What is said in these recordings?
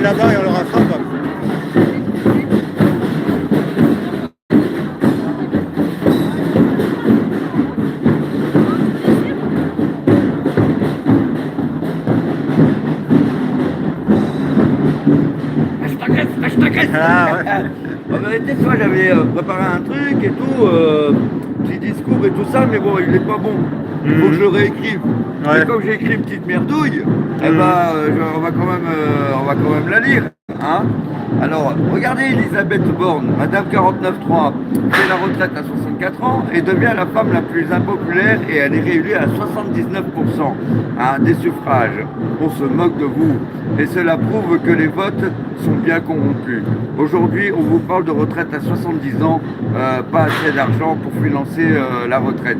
là-bas et on le rassemble. Je t'agresse. Ah, ouais. En vérité, tu vois, j'avais préparé un truc et tout, petit discours et tout ça, mais bon, il n'est pas bon. Il faut que je le réécrive. Ouais. Et comme j'ai écrit une petite merdouille, eh Mhm. ben, on va quand même la lire. Hein. Alors, regardez Elisabeth Borne, Madame 49.3, fait la retraite à 64 ans et devient la femme la plus impopulaire et elle est réélue à 79% hein, des suffrages. On se moque de vous et cela prouve que les votes sont bien corrompus. Aujourd'hui, on vous parle de retraite à 70 ans, pas assez d'argent pour financer la retraite.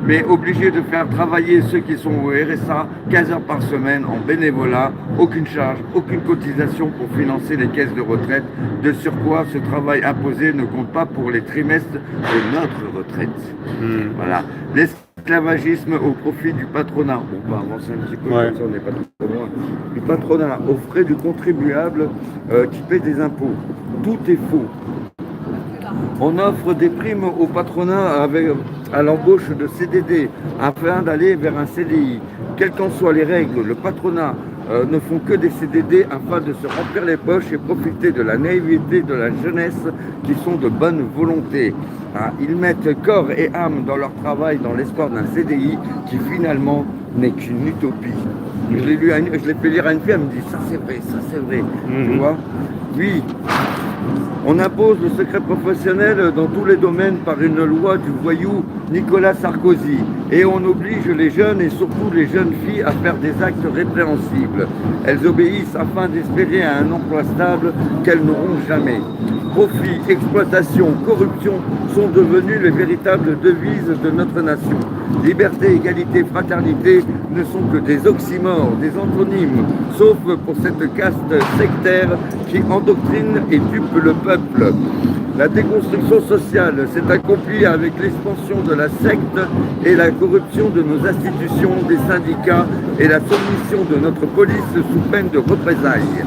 Mais obligé de faire travailler ceux qui sont au RSA 15 heures par semaine en bénévolat, aucune charge, aucune cotisation pour financer les caisses de retraite. De surcroît, ce travail imposé ne compte pas pour les trimestres de notre retraite. Voilà. L'esclavagisme au profit du patronat. On va avancer un petit peu, Ouais. comme ça on n'est pas trop loin. Du patronat aux frais du contribuable qui paie des impôts. Tout est faux. On offre des primes au patronat à l'embauche de CDD afin d'aller vers un CDI. Quelles qu'en soient les règles, le patronat ne font que des CDD afin de se remplir les poches et profiter de la naïveté de la jeunesse qui sont de bonne volonté. Hein, ils mettent corps et âme dans leur travail dans l'espoir d'un CDI qui finalement n'est qu'une utopie. Je l'ai fait lire à une fille, elle me dit ça c'est vrai, tu vois. Oui, on impose le secret professionnel dans tous les domaines par une loi du voyou Nicolas Sarkozy. Et on oblige les jeunes et surtout les jeunes filles à faire des actes répréhensibles. Elles obéissent afin d'espérer à un emploi stable qu'elles n'auront jamais. Profit, exploitation, corruption sont devenues les véritables devises de notre nation. Liberté, égalité, fraternité ne sont que des oxymores, des antonymes, sauf pour cette caste sectaire qui endoctrine et dupe le peuple. La déconstruction sociale s'est accomplie avec l'expansion de la secte et la corruption de nos institutions, des syndicats et la soumission de notre police sous peine de représailles.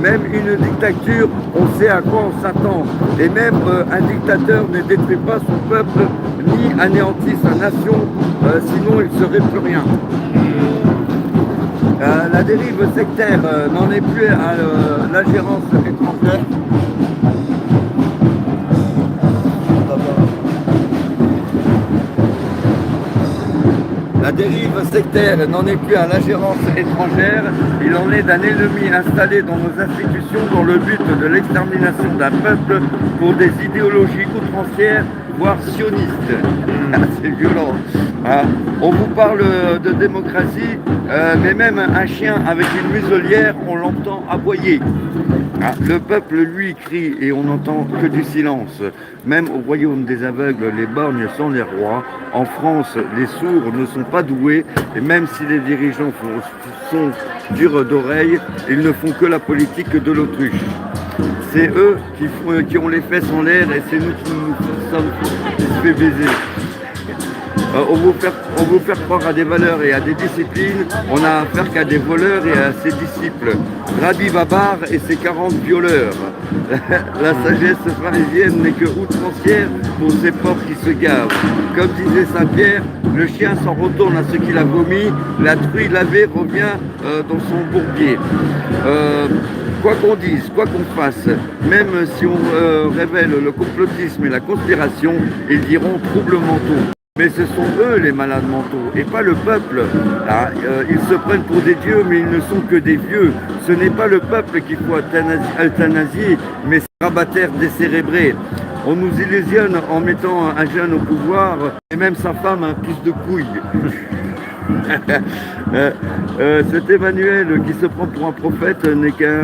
Même une dictature, on sait à quoi on s'attend. Et même un dictateur ne détruit pas son peuple ni anéantit sa nation, sinon il ne serait plus rien. La dérive sectaire n'en est plus à l'ingérence étrangère. La dérive sectaire n'en est plus à l'ingérence étrangère, il en est d'un ennemi installé dans nos institutions dans le but de l'extermination d'un peuple pour des idéologies outrancières, voire sionistes. C'est violent. Hein. On vous parle de démocratie, mais même un chien avec une muselière, on l'entend aboyer. Ah, le peuple, lui, crie et on n'entend que du silence. Même au royaume des aveugles, les borgnes sont les rois. En France, les sourds ne sont pas doués. Et même si les dirigeants sont durs d'oreille, ils ne font que la politique de l'autruche. C'est eux qui ont les fesses en l'air et c'est nous qui nous sommes qui se fait baiser. On veut faire croire à des valeurs et à des disciplines, on a affaire qu'à des voleurs et à ses disciples. Rabbi Babar et ses 40 violeurs. La sagesse pharisienne n'est que outrancière pour ces porcs qui se gavent. Comme disait Saint-Pierre, le chien s'en retourne à ce qu'il a vomi, la truie lavée revient dans son bourbier. Quoi qu'on dise, quoi qu'on fasse, même si on révèle le complotisme et la conspiration, ils diront troubles mentaux. Mais ce sont eux les malades mentaux et pas le peuple. Ah, ils se prennent pour des dieux mais ils ne sont que des vieux. Ce n'est pas le peuple qu'il faut euthanasier mais ces rabattaires décérébrés. On nous illusionne en mettant un jeune au pouvoir et même sa femme un plus de couilles. Cet Emmanuel qui se prend pour un prophète n'est qu'un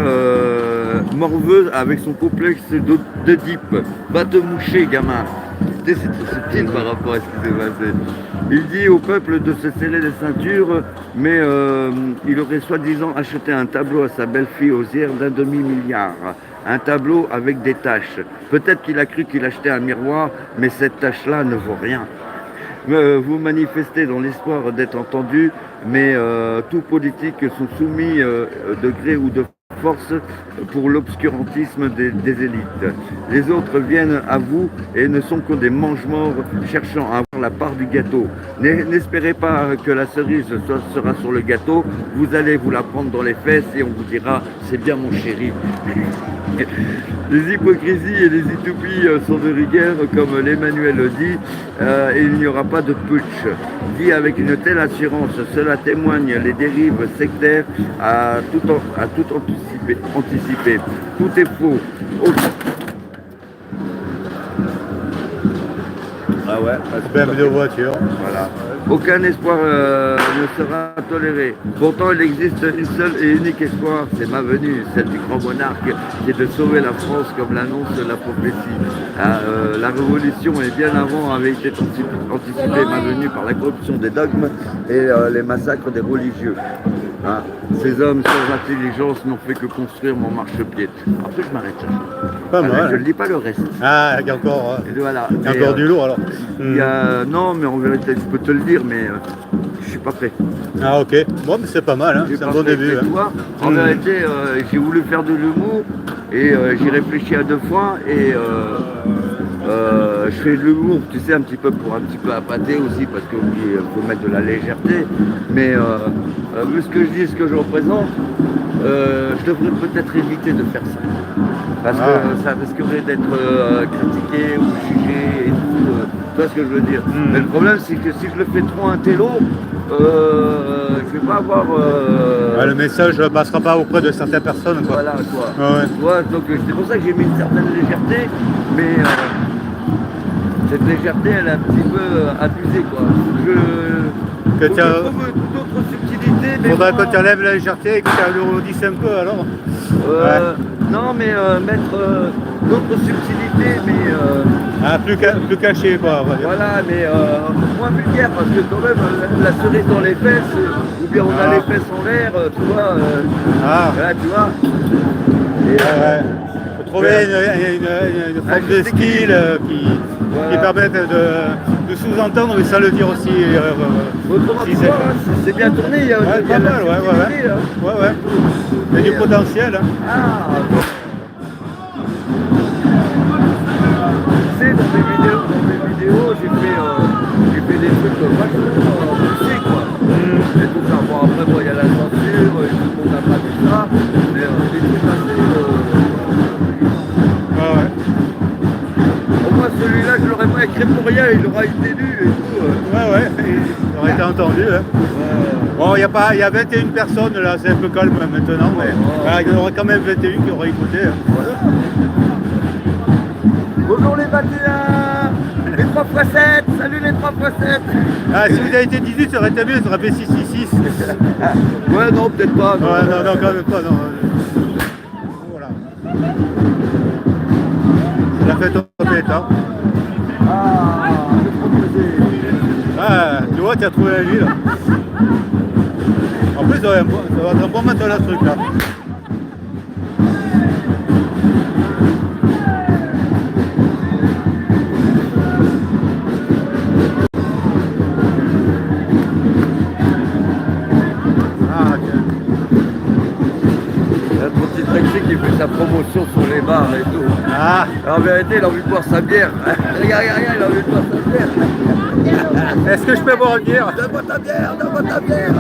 morveux avec son complexe d'Oedipe. Va te moucher, gamin. C'est très subtil par rapport à ce qui s'est passé. Il dit au peuple de se sceller les ceintures, mais il aurait soi-disant acheté un tableau à sa belle-fille Osière d'un demi-milliard. Un tableau avec des taches. Peut-être qu'il a cru qu'il achetait un miroir, mais cette tache-là ne vaut rien. Vous manifestez dans l'espoir d'être entendu, mais tous politiques sont soumis de gré ou de force pour l'obscurantisme des élites. Les autres viennent à vous et ne sont que des mange-morts cherchant à avoir la part du gâteau. N'espérez pas que la cerise sera sur le gâteau, vous allez vous la prendre dans les fesses et on vous dira « c'est bien mon chéri ». Les hypocrisies et les utopies sont de rigueur, comme l'Emmanuel le dit, et il n'y aura pas de putsch. Dit avec une telle assurance, cela témoigne les dérives sectaires à tout anticiper. Tout est faux. Ah ouais, Même de voiture. voilà. Aucun espoir ne sera toléré. Pourtant, il existe une seule et unique espoir, c'est ma venue, celle du grand monarque, qui est de sauver la France comme l'annonce la prophétie. La révolution, et bien avant, avait été anticipée, ma venue, par la corruption des dogmes et les massacres des religieux. Hein. Ces hommes sans intelligence n'ont fait que construire mon marchepied. Après, je m'arrête là. Pas mal. Je ne lis pas le reste. Ah, il y a encore, Voilà. il y a encore du lourd alors. Il y a... Non, mais en vérité, je peux te le dire, mais je suis pas prêt. Ah ok, bon mais c'est pas mal, hein. C'est un bon début. Tu vois, en vérité, j'ai voulu faire de l'humour et j'y réfléchis à 2 fois et je fais de l'humour, tu sais, un petit peu appâter aussi parce qu'il faut mettre de la légèreté. Mais vu ce que je dis, ce que je représente, je devrais peut-être éviter de faire ça. Parce que ça risquerait d'être critiqué ou jugé et tout. Tu vois ce que je veux dire. Mais le problème, c'est que si je le fais trop un télo, je vais pas avoir... le message ne passera pas auprès de certaines personnes, quoi. Voilà, quoi. Ouais. Tu vois, donc c'est pour ça que j'ai mis une certaine légèreté, mais cette légèreté, elle est un petit peu abusée, quoi. Je trouve d'autres subtilités. Il faudrait que tu enlèves la légèreté et que tu alourdisses un peu, alors. Non, mais mettre d'autres subtilités, mais... plus caché, quoi, on va dire. Voilà, mais moins vulgaire, parce que quand même, la cerise dans les fesses, ou bien on a les fesses en l'air, tu vois. Voilà, tu vois. Faut trouver une forme de style qui permette de sous-entendre, mais sans le dire aussi. Autrement, si tu vois, c'est bien tourné, il y a pas mal, ouais. Il y a du potentiel. Hein. Tu sais, dans mes vidéos, j'ai fait des trucs vachement poussés, quoi. Et tout ça. Bon, après, il y a la censure, tout le monde n'a pas dit ça, mais des trucs assez... Au moins, celui-là, je l'aurais pas écrit pour rien, il aura été lu et tout. Il aurait été entendu. Hein. Bon, il y a 21 personnes là, c'est un peu calme maintenant, mais il y en aurait quand même 21 qui auraient écouté. Hein. Bonjour les 21, les 3x7, salut les 3x7. Si vous avez été 18, ça aurait été mieux, ça aurait fait 666. Ouais, non, peut-être pas. Non, quand même pas, non. Voilà. Ça fait tomber, hein. Tu vois, tu as trouvé la vie là. En plus, ça va être un bon matin ce truc là. Qui fait sa promotion sur les bars et tout. En vérité, il a envie de boire sa bière. Regarde, il a envie de boire sa bière. Est-ce que je peux boire une bière? Donne-moi ta bière, donne-moi ta bière.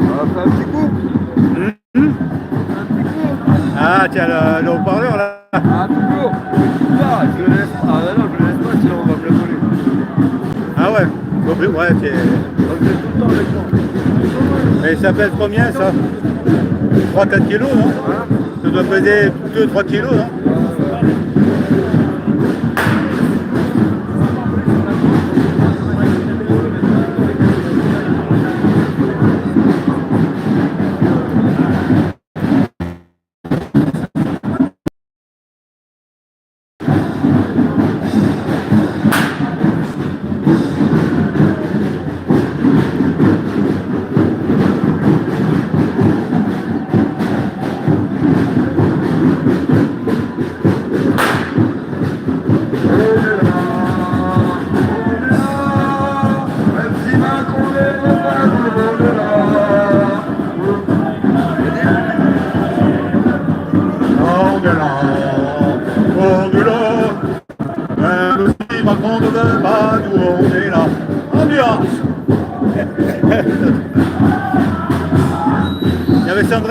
On va faire un petit coup. Tiens, le haut-parleur là. Toujours. Je le laisse pas. Non, je le laisse pas, sinon on va me le voler. Ouais, Donc, j'ai tout le temps avec moi. Mais ça pèse combien ça? 3-4 kilos, non? Ça doit peser 2-3 kilos, non?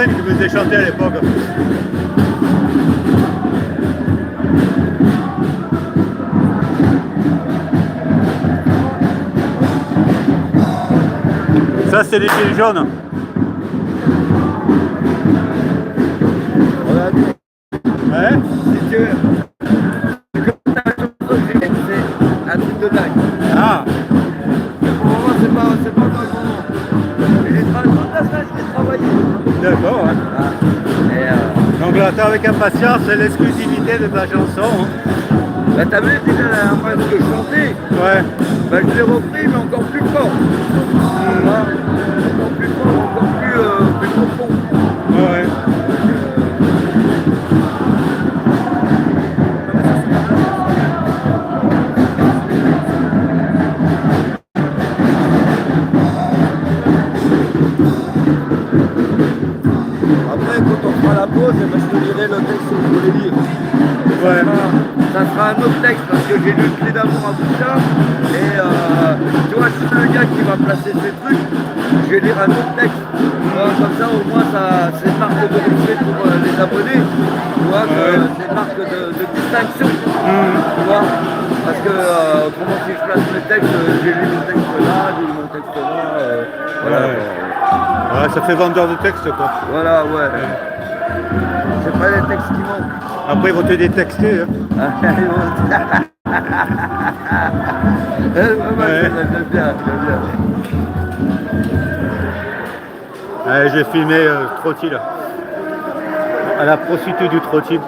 refrain que je me faisais chanter à l'époque. Ça, c'est les gilets jaunes. Ouais. Si tu veux, c'est un truc de dingue. Ah, Pour le moment, c'est pas encore le moment. Et toute la semaine, je vais travailler. d'accord. Ouais. Ah. Et Donc, j'attends avec impatience l'exclusivité de ta chanson. Hein. bah, t'as vu déjà la dernière fois ce que je chantais, Ouais. bah, je l'ai repris, mais encore plus fort. Voilà. Encore plus fort, encore plus profond. Ouais, ouais. Après, quand on fera la pause, eh ben, je te dirai le texte que je voulais lire. Ouais. Ça sera un autre texte parce que j'ai lu Clé d'amour à bouquin et tu vois, je suis le gars qui va placer ces trucs, je vais lire un autre texte. Tu vois, comme ça, au moins, c'est une marque de respect pour les abonnés. Tu vois, c'est une marque de distinction. Tu vois, parce que autrement, si je place mes textes, j'ai lu mon texte là, j'ai lu mon texte là. Voilà. Ouais. Ouais, ça fait vendeur de texte, quoi. Voilà, ouais. C'est pas les textes qui manquent. Après, ils vont te détexter. Hein. J'aime bien. Ouais, j'ai filmé Trotti, là. À la prostituée du Trotti.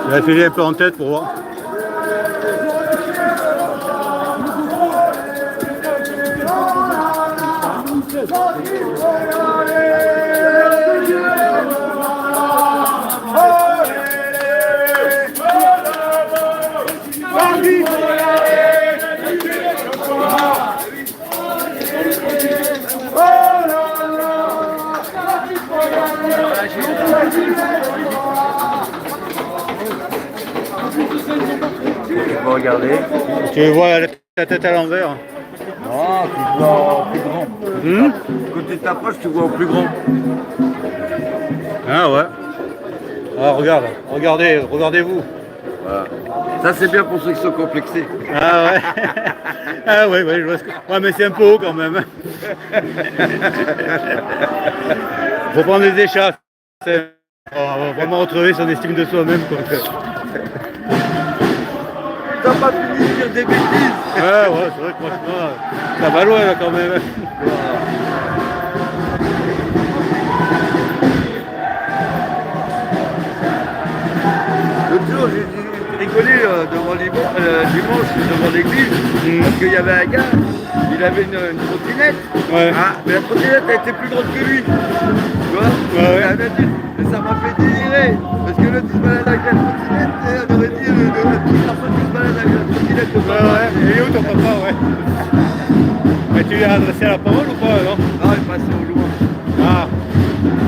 Je vais filer un peu en tête pour voir. Tu peux regarder. Tu vois la tête à l'envers. Non, tu vois en plus grand. Quand tu t'approches, tu vois en plus grand. Ah ouais. Ah, regarde, regardez-vous. Voilà. Ça, c'est bien pour ceux qui sont complexés. Ah ouais. Ah ouais, ouais, je vois ce que... Ouais, mais c'est un peu haut quand même. Faut prendre des échasses. On va vraiment retrouver son estime de soi-même. T'as pas fini de dire des bêtises. Ouais, c'est vrai que franchement, ça va loin là quand même. L'autre jour, j'ai rigolé devant dimanche devant l'église parce qu'il y avait un gars, il avait une trottinette. Ouais. Ah, mais la trottinette a été plus grande que lui. Tu vois, Ouais. Et ça m'a fait délirer parce que l'autre il se balade avec la trottinette et on aurait dit le petit garçon qui se balade avec la trottinette. Ouais. Et où ton papa, ouais. Mais tu lui as adressé la parole ou pas, non? Non, il passait au loin. Ah.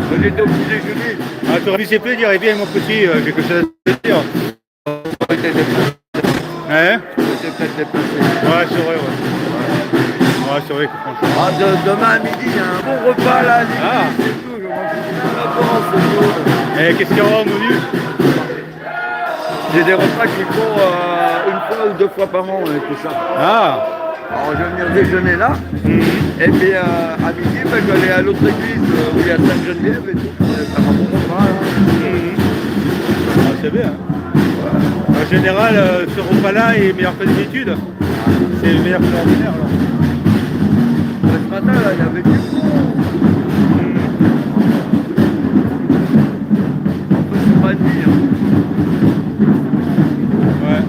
On était au petit déjeuner. Ah, tu aurais dû s'appeler, dire, eh bien mon petit, j'ai quelque chose à te dire. On était déplacé. Hein? On était peut-être déplacé. Ouais, c'est vrai, ouais. Ouais, c'est vrai que franchement. Ah, demain à midi, il y a un bon repas là, à l'église Ah. et tout. Je mange c'est beau. Et qu'est-ce qu'il y aura au menu? J'ai des repas qui font une fois ou deux fois par an et tout ça. Ah. Alors je vais venir déjeuner là. Et puis à midi, ben, je vais aller à l'autre église où il y a Sainte-Geneviève et tout. Ça va bon repas. Ah, c'est bien. En général, ce repas-là est meilleur que d'habitude. C'est meilleur que l'ordinaire. Là. Ce matin, là, il y avait du monde. En plus, c'est pas de nuit. Ouais.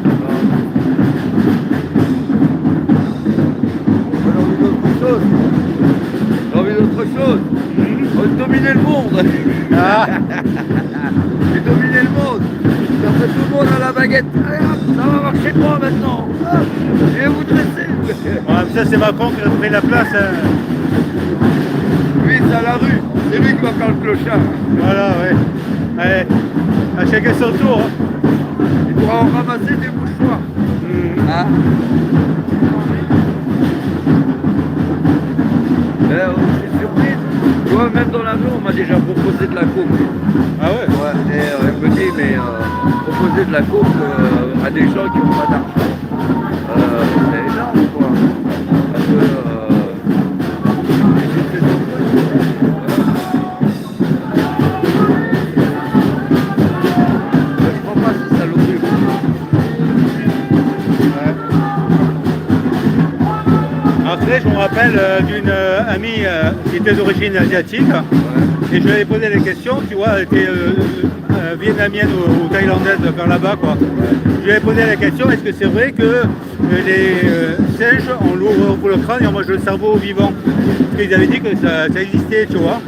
Ah, J'ai dominé le monde. Ça fait tout le monde à la baguette. Allez hop, ça va marcher quoi maintenant? Hop, je vais vous dresser. ouais, ça c'est Macron qui a pris la place. Hein. Lui, c'est à la rue. C'est lui qui va faire le clochard. Voilà, ouais. Allez, à chacun son tour. Hein. Il pourra en ramasser des mouchoirs. Hein? Je suis surpris. Tu vois, même dans l'avion, on m'a déjà proposé de la coke. Ah ouais? Ouais, et elle me dit, mais proposer de la coke à des gens qui n'ont pas d'argent, c'est énorme, quoi. Parce que, je prends pas ces saloperies. Après, je me rappelle d'une amie qui était d'origine asiatique et je lui avais posé des questions, tu vois, elle était vietnamienne ou thaïlandaise vers là-bas, quoi. Je lui avais posé la question, est-ce que c'est vrai que les singes, on l'ouvre pour le crâne et on mange le cerveau vivant? Parce qu'ils avaient dit que ça existait, tu vois.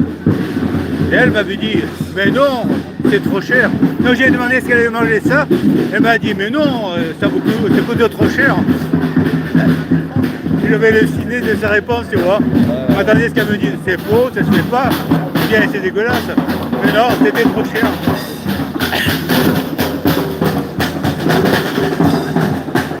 Et elle m'avait dit, mais non, c'est trop cher. Donc j'ai demandé est-ce qu'elle avait mangé ça. Elle m'a dit, mais non, ça coûte trop cher. J'avais halluciné de sa réponse, tu vois. Attendez, ce qu'elle me dit, c'est faux, ça se fait pas. Bien, c'est dégueulasse. Mais non, c'était trop cher.